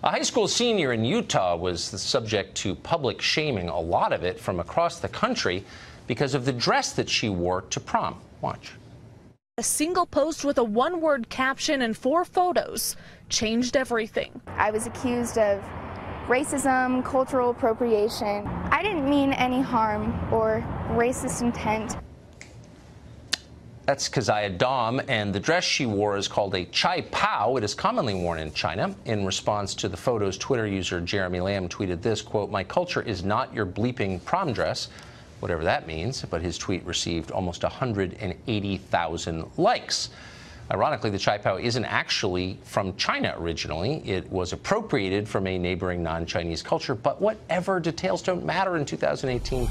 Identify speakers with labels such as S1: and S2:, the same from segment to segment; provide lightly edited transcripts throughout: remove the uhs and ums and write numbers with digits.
S1: A high school senior in Utah was the subject to public shaming, a lot of it from across the country, because of the dress that she wore to prom. Watch.
S2: A single post with a one-word caption and 4 photos changed everything.
S3: I was accused of racism, cultural appropriation. I didn't mean any harm or racist intent.
S1: That's Keziah Dom, and the dress she wore is called a chai pao. It is commonly worn in China. In response to the photos, Twitter user Jeremy Lamb tweeted this, quote, "My culture is not your bleeping prom dress," whatever that means, but his tweet received almost 180,000 likes. Ironically, the chai pao isn't actually from China originally. It was appropriated from a neighboring non-Chinese culture, but whatever, details don't matter in 2018.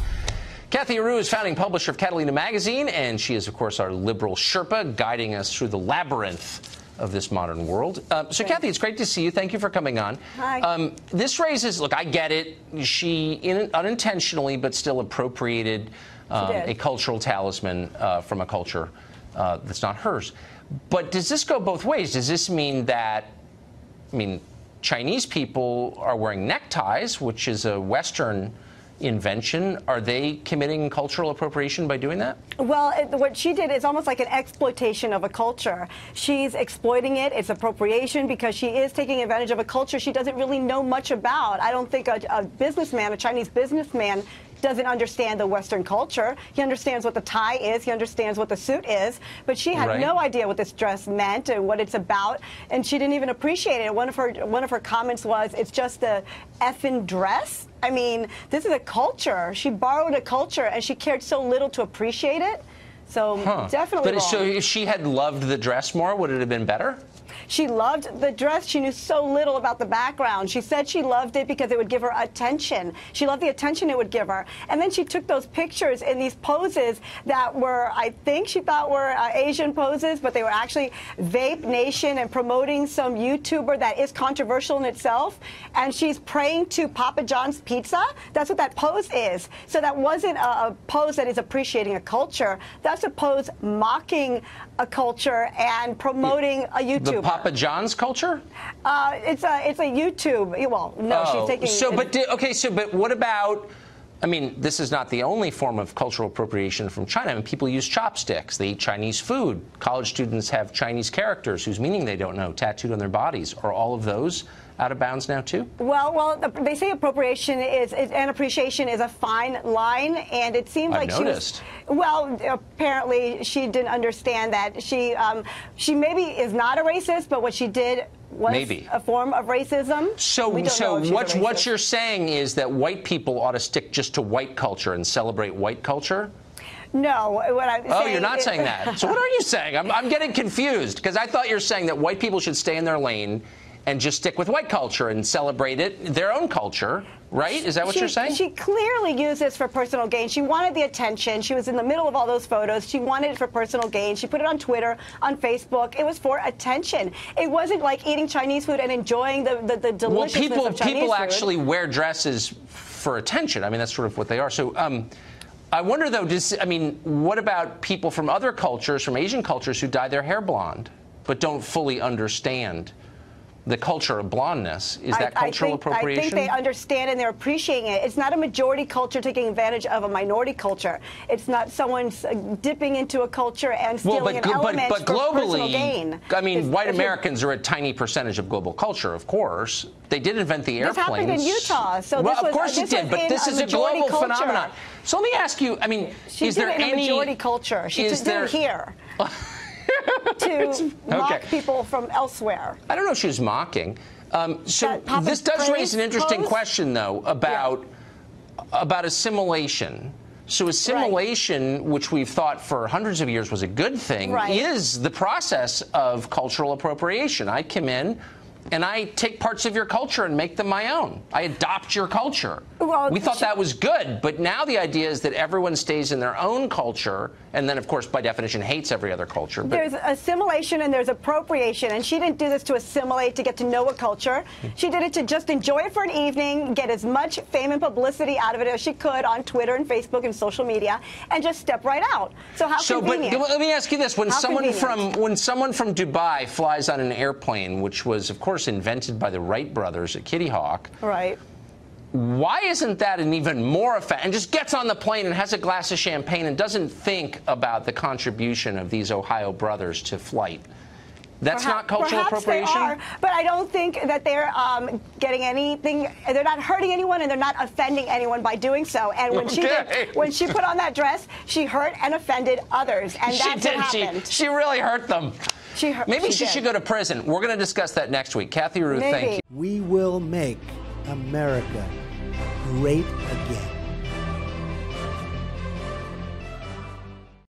S1: Kathy Aru is founding publisher of Catalina Magazine, and she is, of course, our liberal Sherpa, guiding us through the labyrinth of this modern world. So, Kathy, it's great to see you. Thank you for coming on.
S4: Hi.
S1: This raises, look, I get it. She unintentionally, but still appropriated a cultural talisman from a culture that's not hers. But does this go both ways? Does this mean that, Chinese people are wearing neckties, which is a Western invention? Are they committing cultural appropriation by doing that?
S4: Well, what she did is almost like an exploitation of a culture. She's exploiting it. It's appropriation because she is taking advantage of a culture she doesn't really know much about. I don't think a businessman, a Chinese businessman, doesn't understand the Western culture. He understands what the tie is. He understands what the suit is. But she had no idea what this dress meant and what it's about, and she didn't even appreciate it. One of her comments was, "It's just a effing dress." I mean, this is a culture. She borrowed a culture, and she cared so little to appreciate it. So definitely wrong.
S1: So if she had loved the dress more, would it have been better?
S4: She loved the dress. She knew so little about the background. She said she loved it because it would give her attention. She loved the attention it would give her. And then she took those pictures in these poses that were, I think she thought were Asian poses, but they were actually Vape Nation and promoting some YouTuber that is controversial in itself. And she's praying to Papa John's Pizza. That's what that pose is. So that wasn't a pose that is appreciating a culture. That's a pose mocking a culture and promoting a YouTuber.
S1: The Papa John's culture?
S4: It's a YouTube. Well, no, she's taking.
S1: But what about? This is not the only form of cultural appropriation from China. People use chopsticks. They eat Chinese food. College students have Chinese characters whose meaning they don't know tattooed on their bodies. Are all of those out of bounds now, too? Well,
S4: they say appropriation and appreciation is a fine line, and it seems like she was. Well, apparently she didn't understand that she maybe is not a racist, but what she did was a form of racism.
S1: So what you're saying is that white people ought to stick just to white culture and celebrate white culture?
S4: No, what I'm saying.
S1: Oh, you're not saying that. So what are you saying? I'm getting confused, because I thought you're saying that white people should stay in their lane and just stick with white culture and celebrate their own culture, right? Is that what you're saying?
S4: She clearly used this for personal gain. She wanted the attention. She was in the middle of all those photos. She wanted it for personal gain. She put it on Twitter, on Facebook. It was for attention. It wasn't like eating Chinese food and enjoying the deliciousness of Chinese food.
S1: People actually wear dresses for attention. That's sort of what they are. So I wonder, though, what about people from other cultures, from Asian cultures, who dye their hair blonde but don't fully understand the culture of blondness? Is that cultural appropriation?
S4: I think they understand and they're appreciating it. It's not a majority culture taking advantage of a minority culture. It's not someone dipping into a culture and stealing an element for personal gain.
S1: White Americans are a tiny percentage of global culture, of course. They did invent the airplanes.
S4: This happened in Utah. So
S1: of course it did, but this is a global phenomenon. So let me ask you,
S4: is there any majority culture? She did it here. To mock people from elsewhere.
S1: I don't know if she was mocking. So this does raise an interesting question, though, about assimilation. So assimilation, which we've thought for hundreds of years was a good thing, is the process of cultural appropriation. I come in and I take parts of your culture and make them my own. I adopt your culture. Well, we thought that was good, but now the idea is that everyone stays in their own culture, and then, of course, by definition, hates every other culture.
S4: There's assimilation and there's appropriation, and she didn't do this to assimilate, to get to know a culture. She did it to just enjoy it for an evening, get as much fame and publicity out of it as she could on Twitter and Facebook and social media, and just step right out. So how convenient.
S1: But let me ask you this: when someone from Dubai flies on an airplane, which was, of course, course, invented by the Wright brothers at Kitty Hawk.
S4: Right.
S1: Why isn't that an even more effect? And just gets on the plane and has a glass of champagne and doesn't think about the contribution of these Ohio brothers to flight. That's not cultural appropriation?
S4: They are, but I don't think that they're getting anything. They're not hurting anyone, and they're not offending anyone by doing so. And when she put on that dress, she hurt and offended others, and that's what happened.
S1: She really hurt them. Maybe she should go to prison. We're going to discuss that next week. Kathy Ruth, thank you.
S5: We will make America great again.